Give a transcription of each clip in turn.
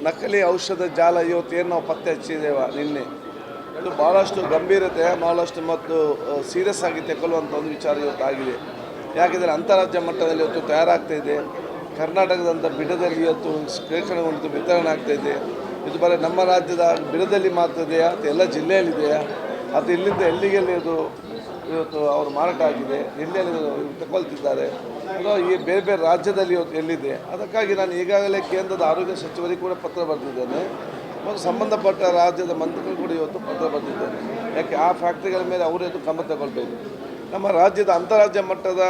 ನಕಲಿ ಔಷಧ ಜಾಲ ಇವತ್ತೇನು ನಾವು ಪತ್ತೆ ಹಚ್ಚಿದ್ದೇವೆ ನಿನ್ನೆ, ಇದು ಭಾಳಷ್ಟು ಗಂಭೀರತೆ, ಭಾಳಷ್ಟು ಮತ್ತು ಸೀರಿಯಸ್ ಆಗಿ ತೆಗೊಳ್ಳುವಂಥ ಒಂದು ವಿಚಾರ ಇವತ್ತಾಗಿದೆ. ಯಾಕೆಂದರೆ ಅಂತಾರಾಜ್ಯ ಮಟ್ಟದಲ್ಲಿ ಇವತ್ತು ತಯಾರಾಗ್ತಾಯಿದೆ. ಕರ್ನಾಟಕದಂಥ ಬಿಡದಲ್ಲಿ ಇವತ್ತು ಶೇಖರಣೆಗೊಂಡು ವಿತರಣೆ ಆಗ್ತಾಯಿದೆ. ಇದು ಬರೀ ನಮ್ಮ ರಾಜ್ಯದ ಬಿಡದಲ್ಲಿ ಮಾತ್ರ ಇದೆಯಾ ಅಥವಾ ಎಲ್ಲ ಜಿಲ್ಲೆಯಲ್ಲಿದೆಯಾ ಅಥವಾ ಇಲ್ಲಿಂದ ಎಲ್ಲಿಗೆಲ್ಲಿ ಇದು ಇವತ್ತು ಅವರು ಮಾರಾಟ ಆಗಿದೆ, ಎಲ್ಲೆಲ್ಲಿ ತಗೊಳ್ತಿದ್ದಾರೆ, ಅದು ಈ ಬೇರೆ ಬೇರೆ ರಾಜ್ಯದಲ್ಲಿ ಇವತ್ತು ಎಲ್ಲಿದೆ. ಅದಕ್ಕಾಗಿ ನಾನು ಈಗಾಗಲೇ ಕೇಂದ್ರದ ಆರೋಗ್ಯ ಸಚಿವರಿಗೆ ಕೂಡ ಪತ್ರ ಬರೆದಿದ್ದೇನೆ ಮತ್ತು ಸಂಬಂಧಪಟ್ಟ ರಾಜ್ಯದ ಮಂತ್ರಿಗಳು ಕೂಡ ಇವತ್ತು ಪತ್ರ ಬರೆದಿದ್ದೇನೆ. ಯಾಕೆ ಆ ಫ್ಯಾಕ್ಟ್ರಿಗಳ ಮೇಲೆ ಅವರು ಇವತ್ತು ಕ್ರಮ ತಗೊಳ್ಬೇಕು. ನಮ್ಮ ರಾಜ್ಯದ ಅಂತಾರಾಜ್ಯ ಮಟ್ಟದ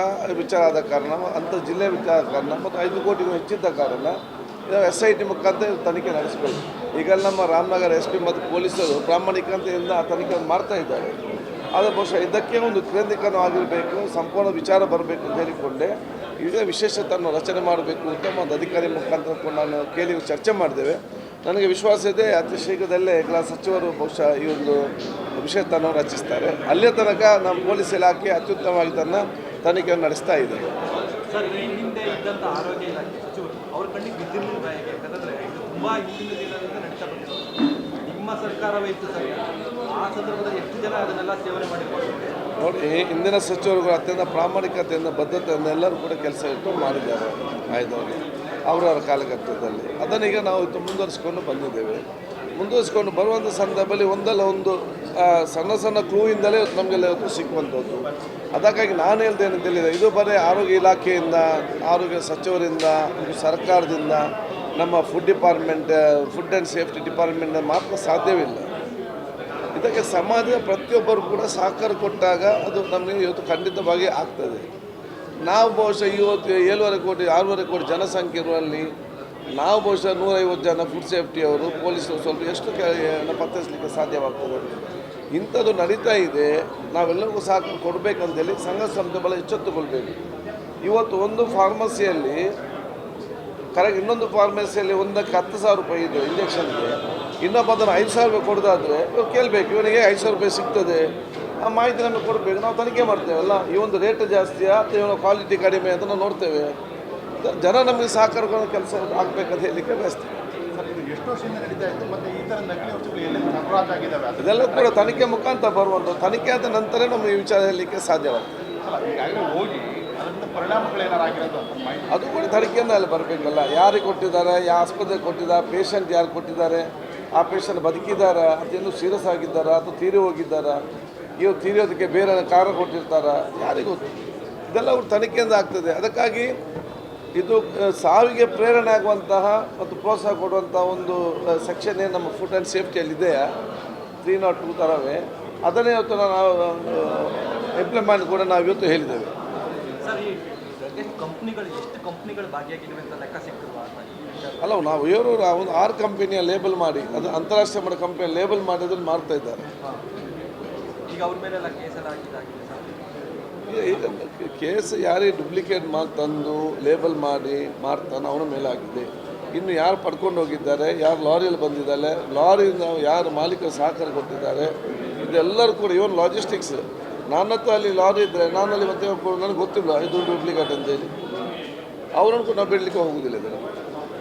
ವಿಚಾರ ಆದ ಕಾರಣ, ಅಂತರ ಜಿಲ್ಲೆ ವಿಚಾರ ಆದ ಕಾರಣ ಮತ್ತು 5 ಕೋಟಿಗೂ ಹೆಚ್ಚಿದ್ದ ಕಾರಣ SIT ಮುಖಾಂತರ ತನಿಖೆ ನಡೆಸಬೇಕು. ಈಗ ನಮ್ಮ ರಾಮನಗರ SP ಮತ್ತು ಪೊಲೀಸರು ಪ್ರಾಮಾಣಿಕತೆಯಿಂದ ಆ ತನಿಖೆಯನ್ನು ಮಾಡ್ತಾ ಇದ್ದಾರೆ. ಆದರೆ ಬಹುಶಃ ಇದಕ್ಕೆ ಒಂದು ಕೇಂದ್ರೀಕರಣವಾಗಿರಬೇಕು, ಸಂಪೂರ್ಣ ವಿಚಾರ ಬರಬೇಕು ಅಂತ ಹೇಳಿಕೊಂಡೆ ಈಗ ವಿಶೇಷ ತಂಡ ರಚನೆ ಮಾಡಬೇಕು. ಉತ್ತಮ ಒಂದು ಅಧಿಕಾರಿ ಮುಖಾಂತರ ನಾನು ಕೇಳಿ ಚರ್ಚೆ ಮಾಡಿದ್ದೇವೆ. ನನಗೆ ವಿಶ್ವಾಸ ಇದೆ ಅತಿ ಶೀಘ್ರದಲ್ಲೇ ಎಲ್ಲ ಸಚಿವರು ಬಹುಶಃ ಈ ಒಂದು ವಿಶೇಷ ತಂಡವನ್ನು ರಚಿಸ್ತಾರೆ. ಅಲ್ಲಿಯ ತನಕ ನಮ್ಮ ಪೊಲೀಸ್ ಇಲಾಖೆ ಅತ್ಯುತ್ತಮವಾಗಿ ತನ್ನ ತನಿಖೆಯನ್ನು ನಡೆಸ್ತಾ ಇದೆ. ಸರ್, ಈ ಹಿಂದೆ ಇದ್ದಂಥ ಆರೋಗ್ಯ ಇಲಾಖೆ ಸಚಿವರು ಅವ್ರ ಕಣ್ಣಿಗೆ ಬಿದ್ದಿರಲಿಲ್ಲ. ಯಾಕೆಂದರೆ ಇದು ತುಂಬ ಹಿಂದಿನ ದಿನದಿಂದ ನಡೀತಾ ಬಂದಿದೆ. ನಿಮ್ಮ ಸರ್ಕಾರವೇ ಇತ್ತು ಸರ್, ಆ ಸಂದರ್ಭದಲ್ಲಿ ಎಷ್ಟು ಜನ ಅದನ್ನೆಲ್ಲ ಸೇವನೆ ಮಾಡಿರ್ಬೋದು ನೋಡಿ. ಹಿಂದಿನ ಸಚಿವರುಗಳು ಅತ್ಯಂತ ಪ್ರಾಮಾಣಿಕತೆಯಿಂದ ಬದ್ಧತೆಯಿಂದ ಎಲ್ಲರೂ ಕೂಡ ಕೆಲಸ ಇಟ್ಟು ಮಾಡಿದ್ದಾರೆ ಆಯ್ದವರು ಅವರವರ ಕಾಲಘಟ್ಟದಲ್ಲಿ. ಅದನ್ನೀಗ ನಾವು ಮುಂದುವರಿಸ್ಕೊಂಡು ಬಂದಿದ್ದೇವೆ. ಮುಂದುವರಿಸ್ಕೊಂಡು ಬರುವಂಥ ಸಂದರ್ಭದಲ್ಲಿ ಒಂದಲ್ಲ ಒಂದು ಸಣ್ಣ ಸಣ್ಣ ಕ್ಲೂಯಿಂದಲೇ ನಮಗೆಲ್ಲ ಇವತ್ತು ಸಿಕ್ಕುವಂಥದ್ದು. ಅದಕ್ಕಾಗಿ ನಾನು ಹೇಳ್ತೇನೆ ತಿಳಿದೆ, ಇದು ಬರೀ ಆರೋಗ್ಯ ಇಲಾಖೆಯಿಂದ, ಆರೋಗ್ಯ ಸಚಿವರಿಂದ, ಸರ್ಕಾರದಿಂದ, ನಮ್ಮ ಫುಡ್ ಆ್ಯಂಡ್ ಸೇಫ್ಟಿ ಡಿಪಾರ್ಟ್ಮೆಂಟ್ ಮಾತ್ರ ಸಾಧ್ಯವಿಲ್ಲ. ಇದಕ್ಕೆ ಸಮಾಜದ ಪ್ರತಿಯೊಬ್ಬರು ಕೂಡ ಸಹಕಾರ ಕೊಟ್ಟಾಗ ಅದು ನಮಗೆ ಇವತ್ತು ಖಂಡಿತವಾಗಿ ಆಗ್ತದೆ. ನಾವು ಬಹುಶಃ ಇವತ್ತು 6.5 ಕೋಟಿ ಜನಸಂಖ್ಯೆ ಇರುವಲ್ಲಿ ನಾವು ಬಹುಶಃ 150 ಜನ ಫುಡ್ ಸೇಫ್ಟಿಯವರು, ಪೊಲೀಸರು ಸ್ವಲ್ಪ ಎಷ್ಟು ಪತ್ತೆಸಲಿಕ್ಕೆ ಸಾಧ್ಯವಾಗ್ತದೆ. ಇಂಥದ್ದು ನಡೀತಾ ಇದೆ. ನಾವೆಲ್ಲರಿಗೂ ಸಹಕಾರ ಕೊಡಬೇಕಂತೇಳಿ ಸಂಘ ಸಂಸ್ಥೆ ಬಲ ಎಚ್ಚೆತ್ತುಕೊಳ್ಬೇಕು. ಇವತ್ತು ಒಂದು ಫಾರ್ಮಸಿಯಲ್ಲಿ ಕರೆಕ್ಟ್, ಇನ್ನೊಂದು ಫಾರ್ಮಸಿಯಲ್ಲಿ ಒಂದಕ್ಕೆ 10,000 ರೂಪಾಯಿ ಇದೆ ಇಂಜೆಕ್ಷನ್ಗೆ, ಇನ್ನೊಬ್ಬ ಅದನ್ನು 5,000 ರೂಪಾಯಿ ಕೊಡೋದಾದರೆ ಇವ್ರು ಕೇಳಬೇಕು, ಇವನಿಗೆ 5,000 ರೂಪಾಯಿ ಸಿಗ್ತದೆ, ಆ ಮಾಹಿತಿ ನಮಗೆ ಕೊಡಬೇಕು. ನಾವು ತನಿಖೆ ಮಾಡ್ತೇವಲ್ಲ, ಈ ಒಂದು ರೇಟ್ ಜಾಸ್ತಿಯಾ ಅಥವಾ ಇವನ ಕ್ವಾಲಿಟಿ ಕಡಿಮೆ ಅಂತ ನಾವು ನೋಡ್ತೇವೆ. ಜನ ನಮಗೆ ಸಹಕಾರಗಳನ್ನು ಕೆಲಸ ಆಗಬೇಕಂತ ಹೇಳಲಿಕ್ಕೆ ಬಯಸ್ತೇವೆ. ಎಷ್ಟು ವರ್ಷದಿಂದ ನಡೀತಾ ಇತ್ತು ಮತ್ತು ಈ ಥರ ನಕಲಿ ಔಷಧಿಗಳು ಎಲ್ಲಿ ಸರಬರಾಜು ಆಗಿದ್ದಾವೆ ಇದೆಲ್ಲ ಕೂಡ ತನಿಖೆ ಮುಖಾಂತರ ಬರುವಂಥ, ತನಿಖೆ ಆದ ನಂತರ ನಮಗೆ ಈ ವಿಚಾರ ಹೇಳಲಿಕ್ಕೆ ಸಾಧ್ಯವಾಗ್ತದೆ. ಈಗಾಗಲೇ ಹೋಗಿ ಅದರಿಂದ ಪರಿಣಾಮಗಳೇನಾಗಿರೋದು ಅದು ಕೂಡ ತನಿಖೆಯಿಂದ ಅಲ್ಲಿ ಬರಬೇಕಲ್ಲ. ಯಾರಿಗೆ ಕೊಟ್ಟಿದ್ದಾರೆ, ಯಾವ ಆಸ್ಪತ್ರೆಗೆ ಕೊಟ್ಟಿದ್ದಾರೆ, ಪೇಷಂಟ್ ಯಾರು ಕೊಟ್ಟಿದ್ದಾರೆ, ಆ ಪೇಷಂಟ್ ಬದುಕಿದ್ದಾರಾ ಅದೇನು ಸೀರಿಯಸ್ ಆಗಿದ್ದಾರಾ ಅಥವಾ ತೀರಿ ಹೋಗಿದ್ದಾರಾ, ಇವು ತೀರಿಯೋದಕ್ಕೆ ಬೇರೆ ಕಾರಣ ಕೊಟ್ಟಿರ್ತಾರಾ, ಯಾರಿಗೂ ಗೊತ್ತು. ಇದೆಲ್ಲ ಅವ್ರ ತನಿಖೆಯಿಂದ ಆಗ್ತದೆ. ಅದಕ್ಕಾಗಿ ಇದು ಸಾವಿಗೆ ಪ್ರೇರಣೆ ಆಗುವಂತಹ ಮತ್ತು ಪ್ರೋತ್ಸಾಹ ಕೊಡುವಂಥ ಒಂದು ಸೆಕ್ಷನ್ ಏನು ನಮ್ಮ ಫುಡ್ ಆ್ಯಂಡ್ ಸೇಫ್ಟಿಯಲ್ಲಿದೆಯಾ 302 ಥರವೇ, ಅದನ್ನೇ ಇವತ್ತು ನಾವು ಇಂಪ್ಲಿಮೆಂಟ್ ಕೂಡ ನಾವು ಇವತ್ತು ಹೇಳಿದ್ದೇವೆ. ಸರ್, ಈ ಎಷ್ಟು ಕಂಪ್ನಿಗಳು ಭಾಗಿಯಾಗಿವೆ ಅಂತ ಲೆಕ್ಕ ಸಿಗ್ತದೆ ಅಲ್ಲ, ನಾವು ಇವರು ಒಂದು 6 ಕಂಪನಿಯ ಲೇಬಲ್ ಮಾಡಿ, ಅದು ಅಂತಾರಾಷ್ಟ್ರೀಯ ಮಟ್ಟ ಕಂಪನಿಯ ಲೇಬಲ್ ಮಾಡಿ ಅದನ್ನು ಮಾಡ್ತಾ ಇದ್ದಾರೆ. ಈಗ ಅವ್ರ ಮೇಲೆಲ್ಲ ಕೇಸೆಲ್ಲ ಹಾಕಿದ್ದಾಗಿದೆ ಸರ್. ಈಗ ಕೇಸ್ ಯಾರಿಗೆ ಡೂಪ್ಲಿಕೇಟ್ ತಂದು ಲೇಬಲ್ ಮಾಡಿ ಮಾಡ್ತಾನೆ ಅವನ ಮೇಲೆ ಆಗಿದೆ. ಇನ್ನು ಯಾರು ಪಡ್ಕೊಂಡು ಹೋಗಿದ್ದಾರೆ, ಯಾರು ಲಾರಿಯಲ್ಲಿ ಬಂದಿದ್ದಾರೆ, ಲಾರಿಯಿಂದ ಯಾರು ಮಾಲೀಕರು ಸಹಕಾರ ಕೊಟ್ಟಿದ್ದಾರೆ, ಇದೆಲ್ಲರೂ ಕೂಡ ಇವನ್ ಲಾಜಿಸ್ಟಿಕ್ಸ್. ನನ್ನ ಹತ್ರ ಅಲ್ಲಿ ಲಾರಿ ಇದ್ದರೆ ನಾನಲ್ಲಿ ಮತ್ತೆ ನನಗೆ ಗೊತ್ತಿಲ್ಲ ಇದು ಡೂಪ್ಲಿಕೇಟ್ ಅಂತೇಳಿ, ಅವರನ್ನು ಕೂಡ ನಾವು ಬಿಡಲಿಕ್ಕೆ ಹೋಗೋದಿಲ್ಲ ಇದನ್ನು.